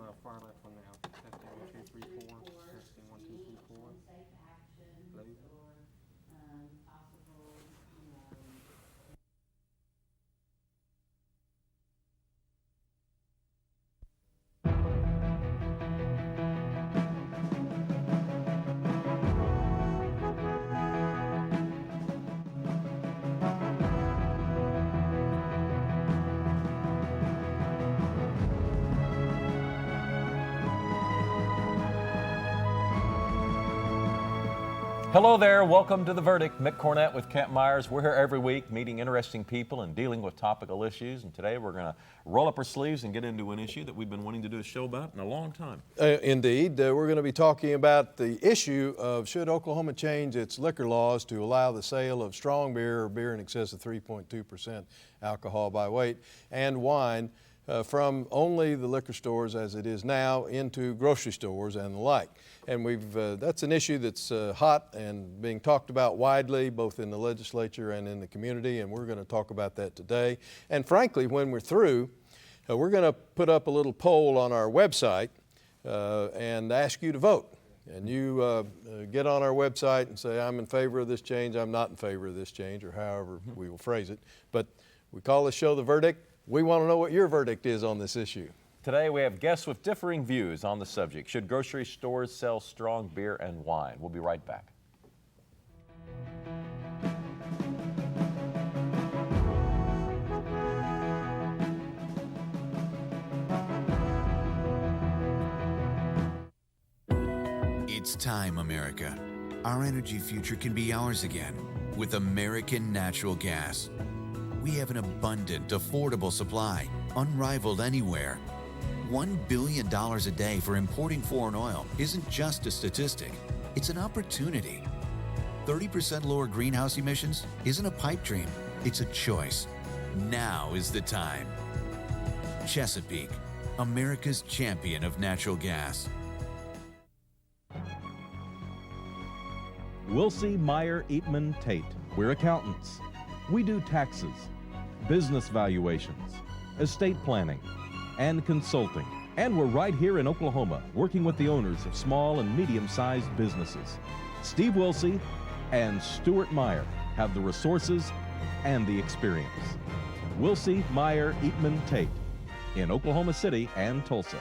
on the far left one now. Testing 1, 2, 3, 4. Testing 1, 2, 3, 4. Hello. Hello there, welcome to The Verdict. Mick Cornett with Kent Myers. We're here every week meeting interesting people and dealing with topical issues. And today we're going to roll up our sleeves and get into an issue that we've been wanting to do a show about in a long time. Indeed. We're going to be talking about the issue of should Oklahoma change its liquor laws to allow the sale of strong beer or beer in excess of 3.2% alcohol by weight and wine from only the liquor stores as it is now into grocery stores and the like. And that's an issue that's hot and being talked about widely, both in the legislature and in the community, and we're going to talk about that today. And frankly, when we're through, we're going to put up a little poll on our website and ask you to vote. And you get on our website and say, I'm in favor of this change, I'm not in favor of this change, or however we will phrase it. But we call this show The Verdict. We want to know what your verdict is on this issue. Today we have guests with differing views on the subject. Should grocery stores sell strong beer and wine? We'll be right back. It's time, America. Our energy future can be ours again with American natural gas. We have an abundant, affordable supply, unrivaled anywhere. $1 billion a day for importing foreign oil isn't just a statistic, it's an opportunity. 30% lower greenhouse emissions isn't a pipe dream, it's a choice. Now is the time. Chesapeake, America's champion of natural gas. Wilsey, Meyer, Eatman, Tate. We're accountants. We do taxes, business valuations, estate planning, and consulting. And we're right here in Oklahoma, working with the owners of small and medium-sized businesses. Steve Wilsey and Stuart Meyer have the resources and the experience. Wilsey, Meyer, Eatman, Tate in Oklahoma City and Tulsa.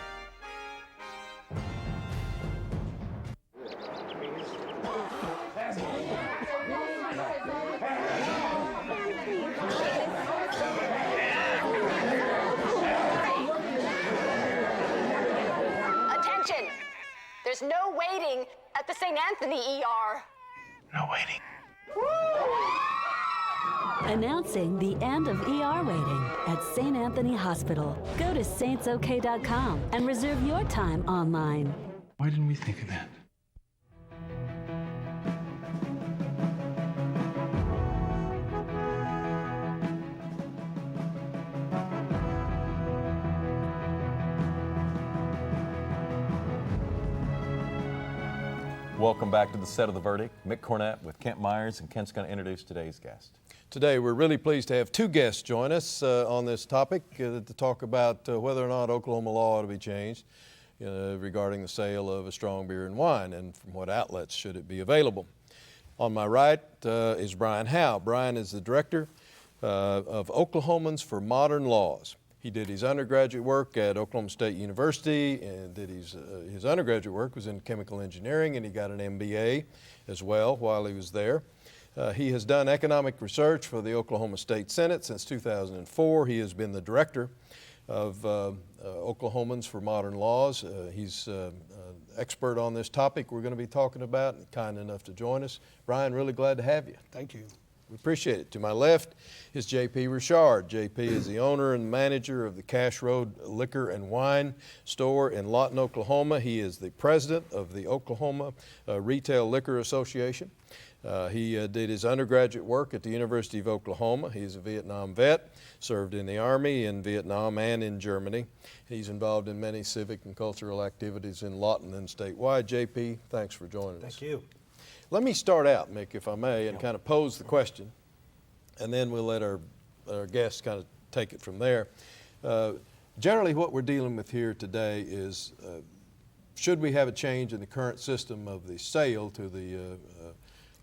There's no waiting at the St. Anthony ER. No waiting. Announcing the end of ER waiting at St. Anthony Hospital. Go to saintsok.com and reserve your time online. Why didn't we think of that? Welcome back to the set of The Verdict. Mick Cornett with Kent Myers, and Kent's going to introduce today's guest. Today we're really pleased to have two guests join us on this topic to talk about whether or not Oklahoma law ought to be changed regarding the sale of a strong beer and wine, and from what outlets should it be available. On my right is Brian Howe. Brian is the director of Oklahomans for Modern Laws. He did his undergraduate work at Oklahoma State University, and did his undergraduate work was in chemical engineering, and he got an MBA as well while he was there. He has done economic research for the Oklahoma State Senate since 2004. He has been the director of Oklahomans for Modern Laws. He's an expert on this topic we're going to be talking about, and kind enough to join us. Brian, really glad to have you. Thank you. We appreciate it. To my left is J.P. Richard. J.P. is the owner and manager of the Cash Road Liquor and Wine Store in Lawton, Oklahoma. He is the president of the Oklahoma Retail Liquor Association. He did his undergraduate work at the University of Oklahoma. He's a Vietnam vet, served in the Army in Vietnam and in Germany. He's involved in many civic and cultural activities in Lawton and statewide. J.P., thanks for joining us. Thank you. Let me start out, Mick, if I may, and kind of pose the question, and then we'll let our guests kind of take it from there. Generally, what we're dealing with here today is should we have a change in the current system of the sale to the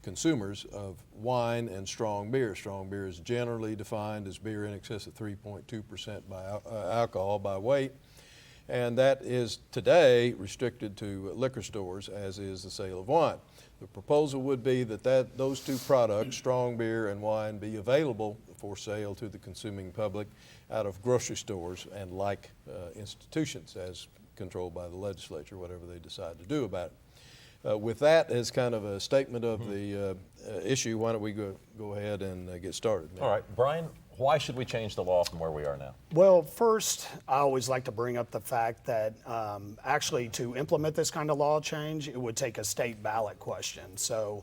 consumers of wine and strong beer. Strong beer is generally defined as beer in excess of 3.2% by alcohol by weight, and that is today restricted to liquor stores, as is the sale of wine. The proposal would be that those two products, strong beer and wine, be available for sale to the consuming public out of grocery stores and like institutions as controlled by the legislature, whatever they decide to do about it. With that as kind of a statement of the issue, why don't we go ahead and get started? All right, Brian, why should we change the law from where we are now? Well, first, I always like to bring up the fact that actually to implement this kind of law change, it would take a state ballot question. So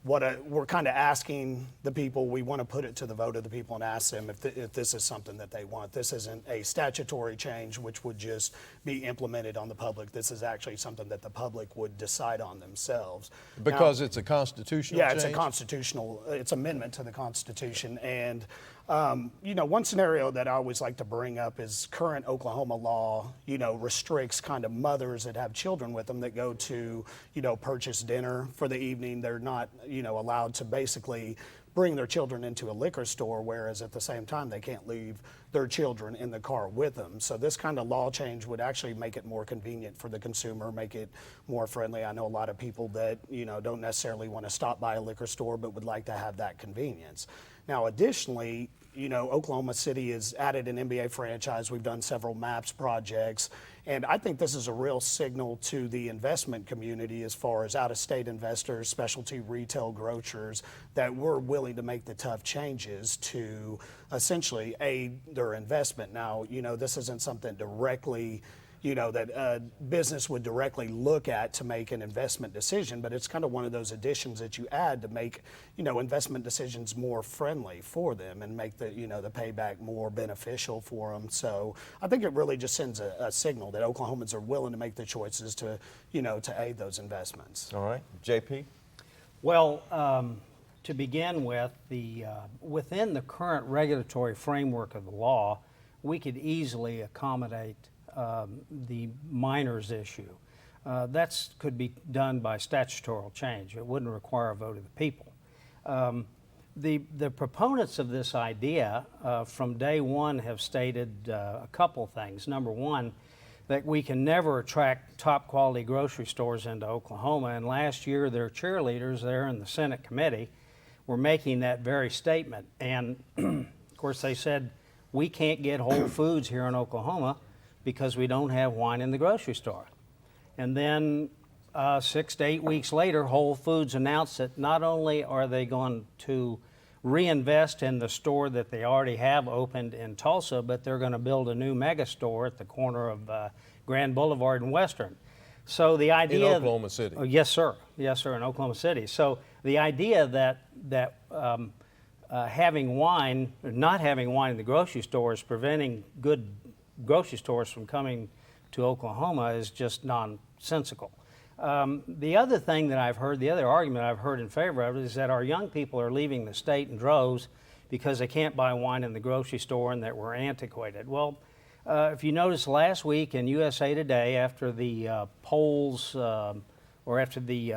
we're kind of asking the people, we want to put it to the vote of the people and ask them if this is something that they want. This isn't a statutory change which would just be implemented on the public. This is actually something that the public would decide on themselves. Because it's a constitutional change? Yeah, it's a constitutional, it's amendment to the Constitution. And you know, one scenario that I always like to bring up is current Oklahoma law, you know, restricts kind of mothers that have children with them that go to, you know, purchase dinner for the evening. They're not, you know, allowed to basically bring their children into a liquor store, whereas at the same time they can't leave their children in the car with them. So this kind of law change would actually make it more convenient for the consumer, make it more friendly. I know a lot of people that, you know, don't necessarily want to stop by a liquor store but would like to have that convenience. Now, additionally, you know, Oklahoma City has added an NBA franchise. We've done several MAPS projects. And I think this is a real signal to the investment community as far as out-of-state investors, specialty retail grocers, that we're willing to make the tough changes to essentially aid their investment. Now, you know, this isn't something directly, you know, that a business would directly look at to make an investment decision, but it's kind of one of those additions that you add to make, you know, investment decisions more friendly for them and make the, you know, the payback more beneficial for them. So I think it really just sends a signal that Oklahomans are willing to make the choices to, you know, to aid those investments. All right, JP? Well, to begin with, within the current regulatory framework of the law, we could easily accommodate the minors issue. That could be done by statutory change. It wouldn't require a vote of the people. The proponents of this idea from day one have stated a couple things. Number one, that we can never attract top quality grocery stores into Oklahoma, and last year their cheerleaders there in the Senate committee were making that very statement. And of course they said, we can't get Whole Foods here in Oklahoma because we don't have wine in the grocery store. And then 6 to 8 weeks later, Whole Foods announced that not only are they going to reinvest in the store that they already have opened in Tulsa, but they're going to build a new mega store at the corner of Grand Boulevard and Western. So the idea— In Oklahoma City. Yes, sir. Yes, sir, in Oklahoma City. So the idea that having wine, or not having wine in the grocery store is preventing good grocery stores from coming to Oklahoma is just nonsensical. The other thing that I've heard, the other argument I've heard in favor of it is that our young people are leaving the state in droves because they can't buy wine in the grocery store and that we're antiquated. Well, if you noticed last week in USA Today, after the polls or after the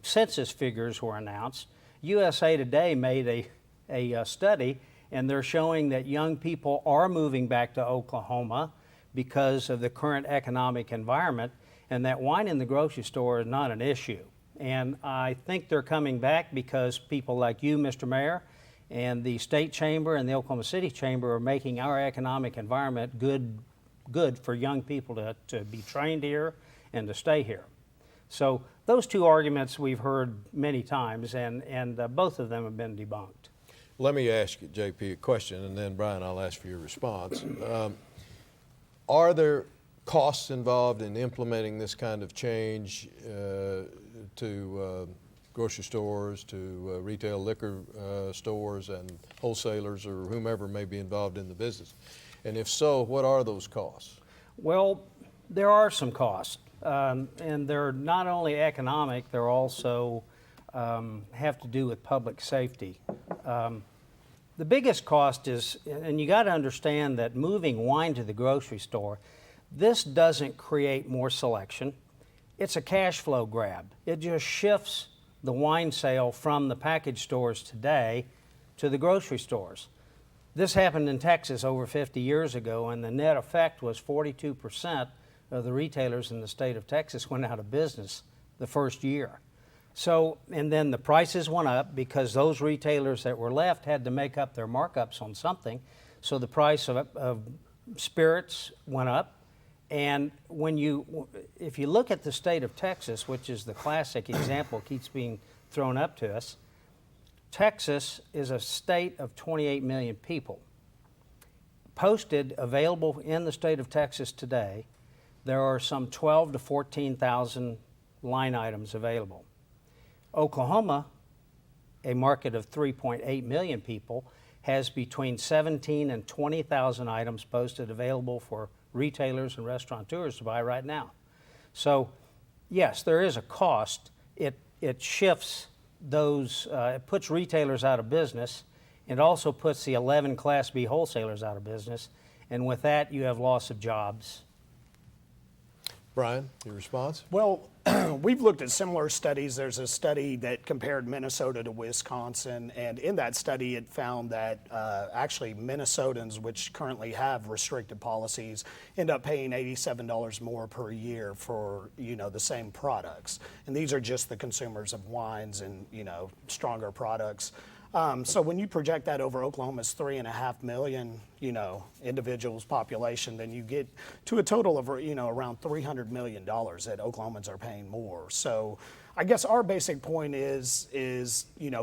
census figures were announced, USA Today made a study, and they're showing that young people are moving back to Oklahoma because of the current economic environment, and that wine in the grocery store is not an issue. And I think they're coming back because people like you, Mr. Mayor, and the State Chamber and the Oklahoma City Chamber are making our economic environment good for young people to be trained here and to stay here. So those two arguments we've heard many times, and both of them have been debunked. Let me ask you, JP, a question, and then, Brian, I'll ask for your response. Are there costs involved in implementing this kind of change to grocery stores, to retail liquor stores and wholesalers or whomever may be involved in the business? And if so, what are those costs? Well, there are some costs, and they're not only economic, they're also have to do with public safety. The biggest cost is, and you got to understand that moving wine to the grocery store, this doesn't create more selection. It's a cash flow grab. It just shifts the wine sale from the package stores today to the grocery stores. This happened in Texas over 50 years ago, and the net effect was 42% of the retailers in the state of Texas went out of business the first year. So, and then the prices went up because those retailers that were left had to make up their markups on something. So the price of spirits went up. And if you look at the state of Texas, which is the classic example keeps being thrown up to us, Texas is a state of 28 million people. Posted, available in the state of Texas today, there are some 12 to 14,000 line items available. Oklahoma, a market of 3.8 million people, has between 17 and 20,000 items posted available for retailers and restaurateurs to buy right now. So, yes, there is a cost. It shifts those, it puts retailers out of business. It also puts the 11 Class B wholesalers out of business. And with that, you have loss of jobs. Brian, your response? Well, we've looked at similar studies. There's a study that compared Minnesota to Wisconsin, and in that study it found that actually Minnesotans, which currently have restricted policies, end up paying $87 more per year for, the same products. And these are just the consumers of wines and, stronger products. So when you project that over Oklahoma's 3.5 million, individuals population, then you get to a total of, around $300 million that Oklahomans are paying more. So I guess our basic point is,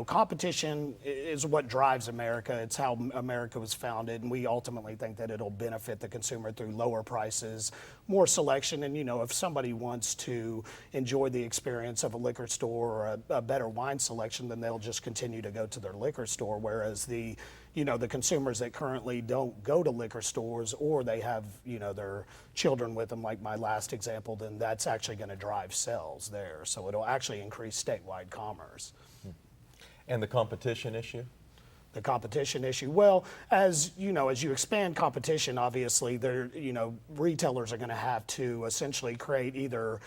competition is what drives America. It's how America was founded, and we ultimately think that it'll benefit the consumer through lower prices, more selection, and, if somebody wants to enjoy the experience of a liquor store or a better wine selection, then they'll just continue to go to their liquor store, whereas the consumers that currently don't go to liquor stores or they have, their children with them, like my last example, then that's actually going to drive sales there. So it'll actually increase statewide commerce. And the competition issue? The competition issue. Well, as you expand competition, obviously, retailers are going to have to essentially create either,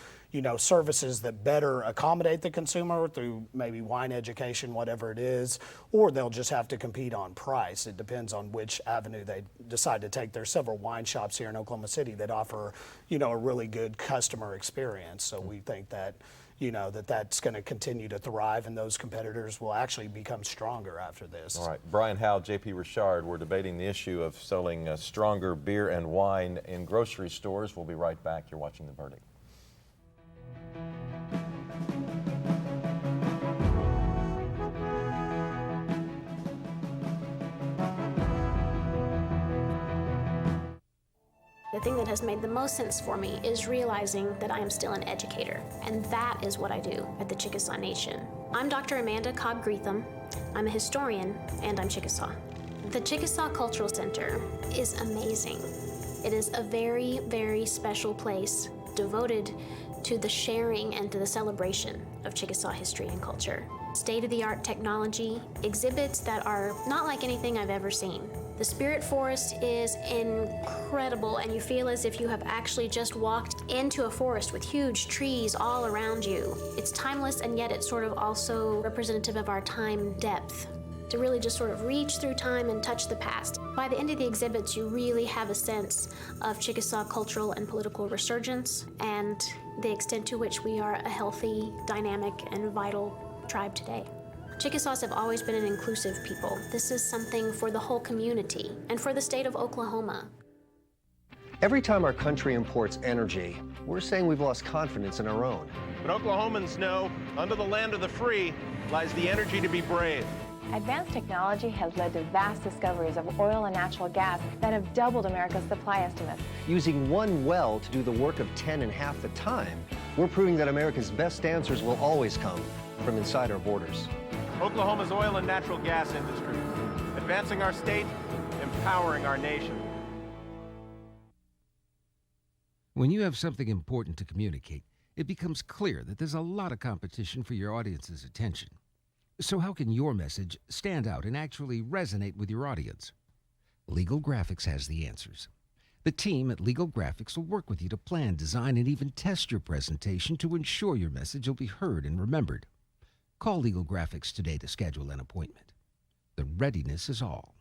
services that better accommodate the consumer through maybe wine education, whatever it is, or they'll just have to compete on price. It depends on which avenue they decide to take. There's several wine shops here in Oklahoma City that offer, a really good customer experience. So we think that, that's going to continue to thrive, and those competitors will actually become stronger after this. All right, Brian Howe, J.P. Richard, we're debating the issue of selling stronger beer and wine in grocery stores. We'll be right back. You're watching The Verdict. The thing that has made the most sense for me is realizing that I am still an educator, and that is what I do at the Chickasaw Nation. I'm Dr. Amanda Cobb-Greetham. I'm a historian, and I'm Chickasaw. The Chickasaw Cultural Center is amazing. It is a very, very special place devoted to the sharing and to the celebration of Chickasaw history and culture. State-of-the-art technology, exhibits that are not like anything I've ever seen. The Spirit Forest is incredible, and you feel as if you have actually just walked into a forest with huge trees all around you. It's timeless, and yet it's sort of also representative of our time depth, to really just sort of reach through time and touch the past. By the end of the exhibits, you really have a sense of Chickasaw cultural and political resurgence, and the extent to which we are a healthy, dynamic, and vital tribe today. Chickasaws have always been an inclusive people. This is something for the whole community and for the state of Oklahoma. Every time our country imports energy, we're saying we've lost confidence in our own. But Oklahomans know, under the land of the free lies the energy to be brave. Advanced technology has led to vast discoveries of oil and natural gas that have doubled America's supply estimates. Using one well to do the work of 10 in half the time, we're proving that America's best answers will always come from inside our borders. Oklahoma's oil and natural gas industry, advancing our state, empowering our nation. When you have something important to communicate, it becomes clear that there's a lot of competition for your audience's attention. So how can your message stand out and actually resonate with your audience? Legal Graphics has the answers. The team at Legal Graphics will work with you to plan, design, and even test your presentation to ensure your message will be heard and remembered. Call Legal Graphics today to schedule an appointment. The readiness is all.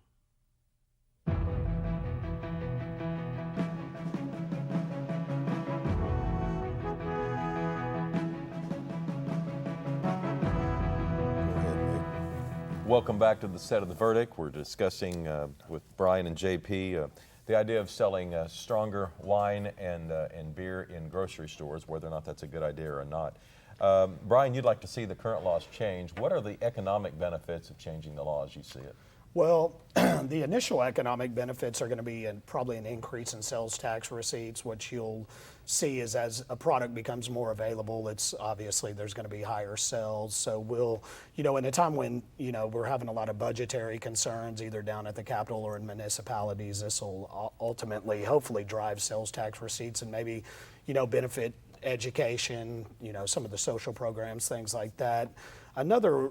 Welcome back to the set of the verdict. We're discussing with Brian and JP the idea of selling stronger wine and beer in grocery stores, whether or not that's a good idea or not. Brian, you'd like to see the current laws change. What are the economic benefits of changing the law as you see it? Well, the initial economic benefits are going to be probably an increase in sales tax receipts. What you'll see is as a product becomes more available, it's obviously there's going to be higher sales. So we'll, in a time when, we're having a lot of budgetary concerns, either down at the Capitol or in municipalities, this will ultimately, hopefully drive sales tax receipts and maybe, benefit education, some of the social programs, things like that. Another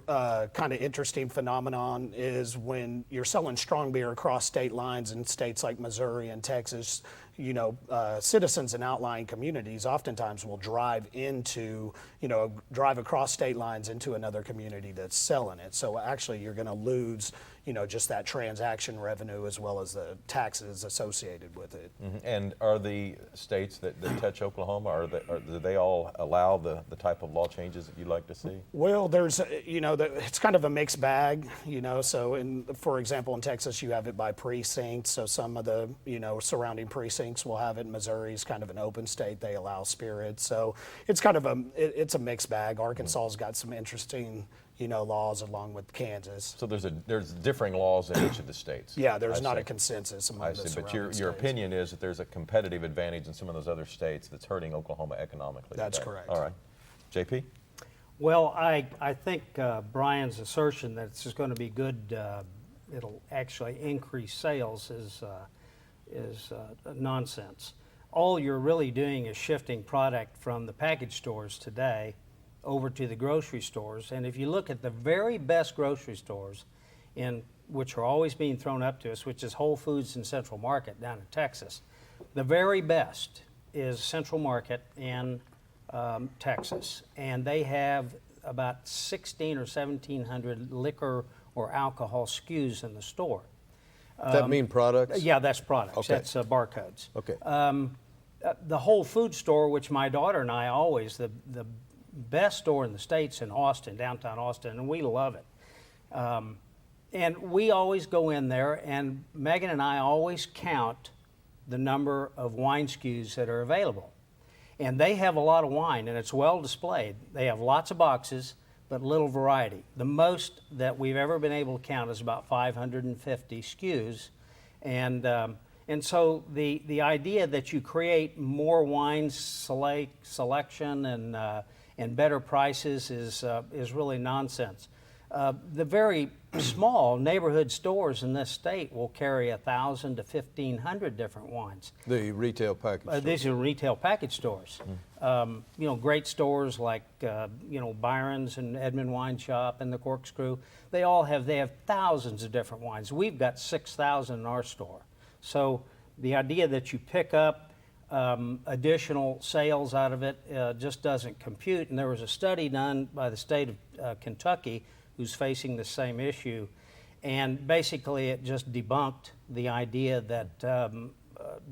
kind of interesting phenomenon is when you're selling strong beer across state lines in states like Missouri and Texas, citizens in outlying communities oftentimes will drive across state lines into another community that's selling it. So actually you're going to lose, just that transaction revenue as well as the taxes associated with it. Mm-hmm. And are the states that touch Oklahoma, do they all allow the type of law changes that you'd like to see? Well, there's, it's kind of a mixed bag, so for example, in Texas, you have it by precinct. So some of the, surrounding precincts will have it. Missouri's kind of an open state. They allow spirits. So it's kind of it's a mixed bag. Arkansas's got some interesting, laws along with Kansas. So there's differing laws in each of the states. Yeah, there's not a consensus among the but surrounding your opinion is that there's a competitive advantage in some of those other states that's hurting Oklahoma economically. That's today. correct. All right. JP? Well, I think Brian's assertion that this is going to be good, it'll actually increase sales is nonsense. All you're really doing is shifting product from the package stores today over to the grocery stores. And if you look at the very best grocery stores, which are always being thrown up to us, which is Whole Foods and Central Market down in Texas, the very best is Central Market in Texas. And they have about 1,600 or 1,700 liquor or alcohol SKUs in the store. Does that mean products? Yeah, that's products. Okay. That's barcodes. Okay. The Whole Food store, which my daughter and I always, the best store in the States in Austin, downtown Austin, and we love it. And we always go in there, and Megan and I always count the number of wine SKUs that are available. And they have a lot of wine, and it's well displayed. They have lots of boxes, but little variety. The most that we've ever been able to count is about 550 SKUs. And so the idea that you create more wine selection and better prices is really nonsense. The very small neighborhood stores in this state will carry 1,000 to 1,500 different wines. The retail package stores. These are retail package stores. Great stores like Byron's and Edmond Wine Shop and the Corkscrew. They have thousands of different wines. We've got 6,000 in our store. So the idea that you pick up additional sales out of it just doesn't compute. And there was a study done by the state of Kentucky who's facing the same issue. And basically it just debunked the idea that the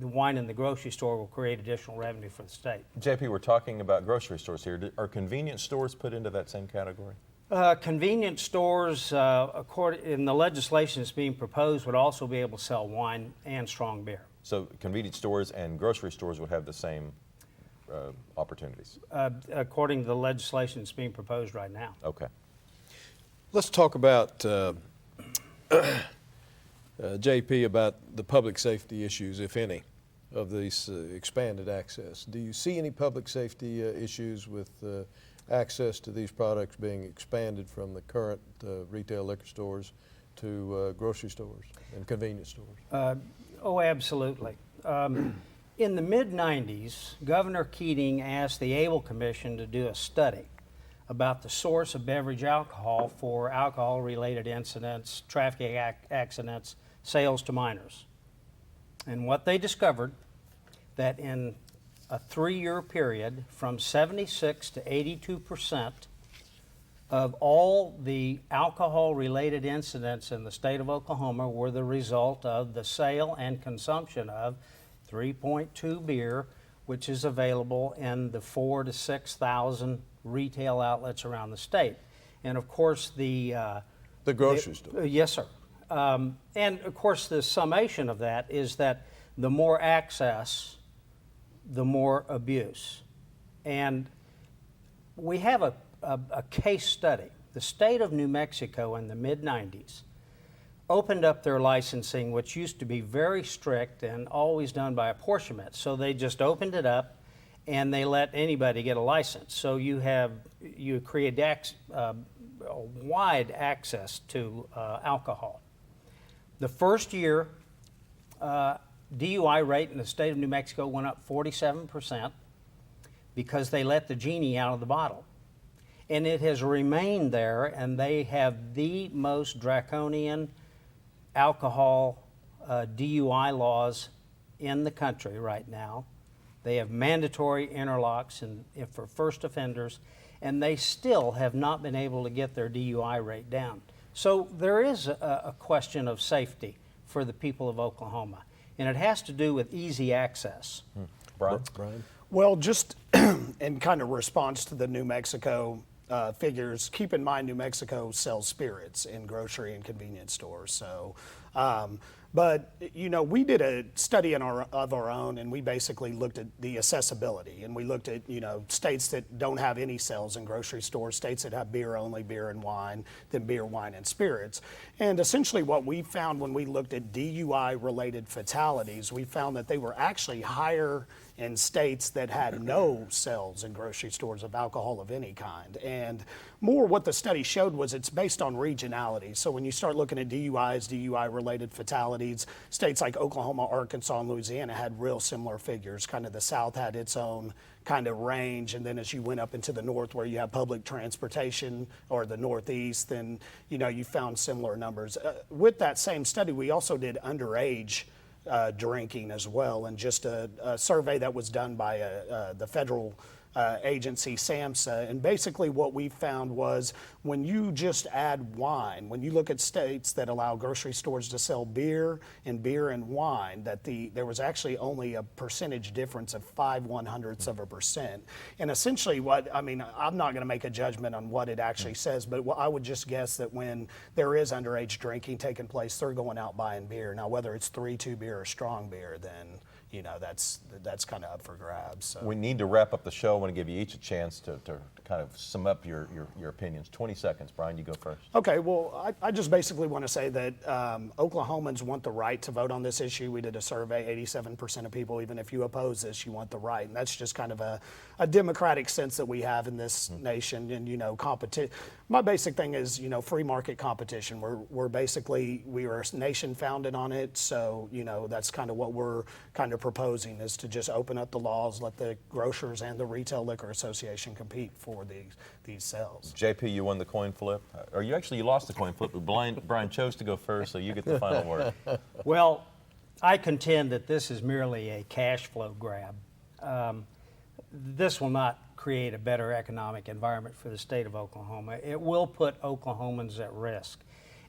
wine in the grocery store will create additional revenue for the state. JP, we're talking about grocery stores here. Are convenience stores put into that same category? Convenience stores, in the legislation that's being proposed, would also be able to sell wine and strong beer. So convenience stores and grocery stores would have the same opportunities? According to the legislation that's being proposed right now. Okay. Let's talk about, JP, about the public safety issues, if any, of this expanded access. Do you see any public safety issues with access to these products being expanded from the current retail liquor stores to grocery stores and convenience stores? Oh, absolutely. In the mid-90s, Governor Keating asked the Able Commission to do a study about the source of beverage alcohol for alcohol-related incidents, traffic accidents, sales to minors. And what they discovered, that in a 3-year period, from 76 to 82% of all the alcohol-related incidents in the state of Oklahoma were the result of the sale and consumption of 3.2 beer, which is available in the 4,000 to 6,000 retail outlets around the state. And of course the grocery store. Yes, sir. And of course the summation of that is that the more access, the more abuse. And we have a case study. The state of New Mexico in the mid-90s opened up their licensing, which used to be very strict and always done by apportionment. So they just opened it up and they let anybody get a license. So you create wide access to alcohol. The first year, DUI rate in the state of New Mexico went up 47% because they let the genie out of the bottle. And it has remained there, and they have the most draconian alcohol DUI laws in the country right now. They have mandatory interlocks for first offenders, and they still have not been able to get their DUI rate down. So there is a question of safety for the people of Oklahoma, and it has to do with easy access. Brian? Well, just in kind of response to the New Mexico figures, keep in mind New Mexico sells spirits in grocery and convenience stores. So, but you know, we did a study of our own, and we basically looked at the accessibility, and we looked at, you know, states that don't have any sales in grocery stores, states that have beer only, beer and wine, then beer, wine, and spirits. And essentially what we found when we looked at DUI-related fatalities, we found that they were actually higher in states that had no sales in grocery stores of alcohol of any kind. And more what the study showed was it's based on regionality. So when you start looking at DUIs, DUI-related fatalities, states like Oklahoma, Arkansas, and Louisiana had real similar figures. Kind of the South had its own kind of range, and then as you went up into the north where you have public transportation, or the northeast, then you know you found similar numbers. With that same study, we also did underage drinking as well, and just a survey that was done by the federal agency, SAMHSA, and basically what we found was when you just add wine, when you look at states that allow grocery stores to sell beer and wine, that there was actually only a percentage difference of 0.05%. And essentially I'm not going to make a judgment on what it actually says, but I would just guess that when there is underage drinking taking place, they're going out buying beer. Now, whether it's 3.2 beer or strong beer, then you know, that's kind of up for grabs. So. We need to wrap up the show. I want to give you each a chance to kind of sum up your opinions. 20 seconds. Brian, you go first. Okay, well, I just basically want to say that Oklahomans want the right to vote on this issue. We did a survey, 87% of people, even if you oppose this, you want the right. And that's just kind of a democratic sense that we have in this nation. And, you know, my basic thing is, you know, free market competition. We are a nation founded on it. So, you know, that's kind of what we're kind of proposing, is to just open up the laws, let the grocers and the Retail Liquor Association compete for these sales. JP, you won the coin flip. Or you lost the coin flip, but Brian chose to go first, so you get the final word. Well, I contend that this is merely a cash flow grab. This will not create a better economic environment for the state of Oklahoma. It will put Oklahomans at risk,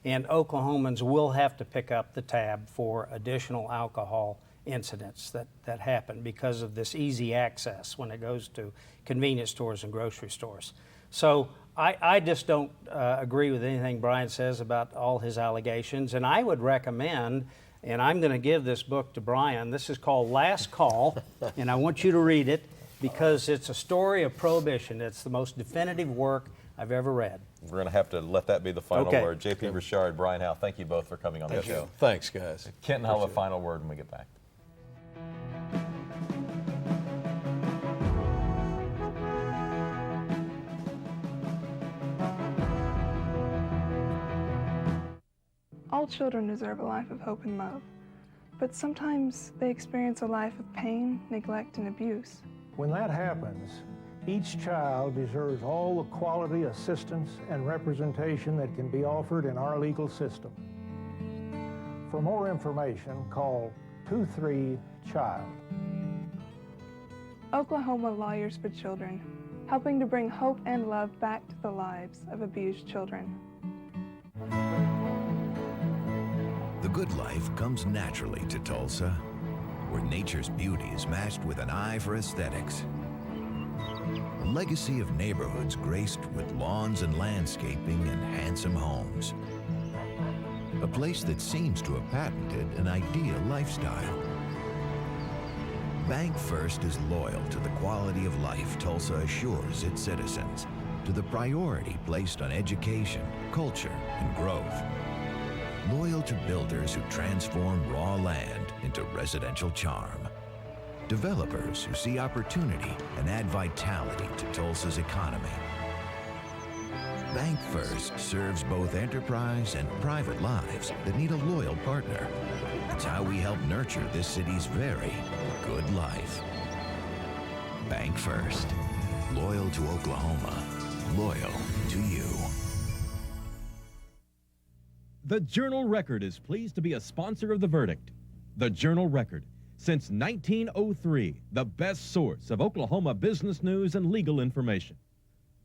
and Oklahomans will have to pick up the tab for additional alcohol incidents that happen because of this easy access when it goes to convenience stores and grocery stores. So I just don't agree with anything Brian says about all his allegations, and I would recommend, and I'm going to give this book to Brian. This is called Last Call, and I want you to read it because it's a story of prohibition. It's the most definitive work I've ever read. We're going to have to let that be the final word. JP Richard, Brian Howe, thank you both for coming on the show. Thanks, guys. Kent and I'll have a final word when we get back. All children deserve a life of hope and love, but sometimes they experience a life of pain, neglect, and abuse. When that happens, Each child deserves all the quality, assistance, and representation that can be offered in our legal system. For more information, call 23-CHILD. Oklahoma Lawyers for Children, helping to bring hope and love back to the lives of abused children. The good life comes naturally to Tulsa, where nature's beauty is matched with an eye for aesthetics. A legacy of neighborhoods graced with lawns and landscaping and handsome homes. A place that seems to have patented an ideal lifestyle. Bank First is loyal to the quality of life Tulsa assures its citizens, to the priority placed on education, culture, and growth. Loyal to builders who transform raw land into residential charm. Developers who see opportunity and add vitality to Tulsa's economy. Bank First serves both enterprise and private lives that need a loyal partner. It's how we help nurture this city's very good life. Bank First. Loyal to Oklahoma. Loyal to you. The Journal-Record is pleased to be a sponsor of The Verdict. The Journal-Record, since 1903, the best source of Oklahoma business news and legal information.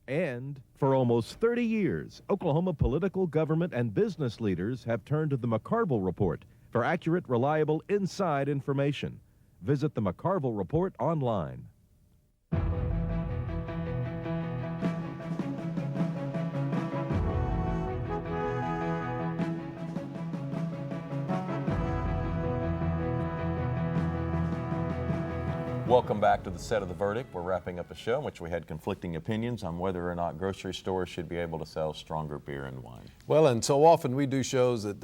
And for almost 30 years, Oklahoma political, government, and business leaders have turned to the McCarville Report for accurate, reliable, inside information. Visit the McCarville Report online. Welcome back to the set of The Verdict. We're wrapping up a show in which we had conflicting opinions on whether or not grocery stores should be able to sell stronger beer and wine. Well, and so often we do shows that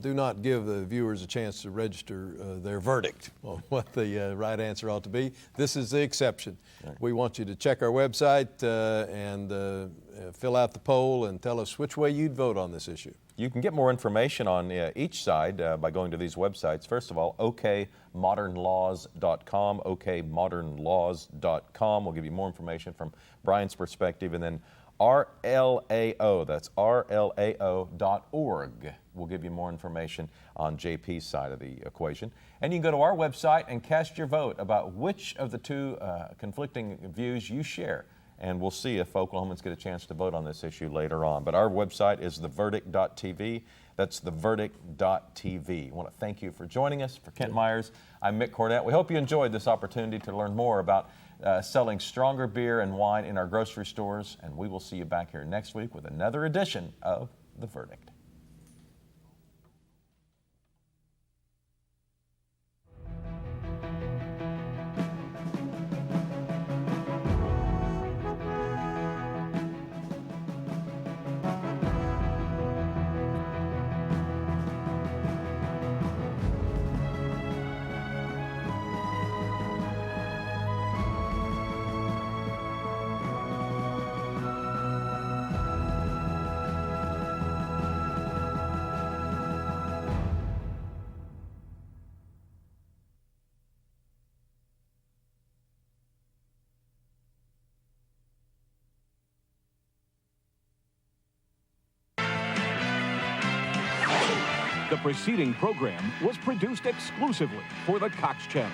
do not give the viewers a chance to register their verdict on what the right answer ought to be. This is the exception. Right. We want you to check our website and fill out the poll and tell us which way you'd vote on this issue. You can get more information on each side by going to these websites. First of all, okmodernlaws.com, okmodernlaws.com will give you more information from Brian's perspective, and then RLAO, that's RLAO.org, will give you more information on JP's side of the equation. And you can go to our website and cast your vote about which of the two conflicting views you share. And we'll see if Oklahomans get a chance to vote on this issue later on. But our website is theverdict.tv. That's theverdict.tv. I want to thank you for joining us. For Kent Myers, I'm Mick Cornett. We hope you enjoyed this opportunity to learn more about selling stronger beer and wine in our grocery stores. And we will see you back here next week with another edition of The Verdict. The preceding program was produced exclusively for the Cox Channel.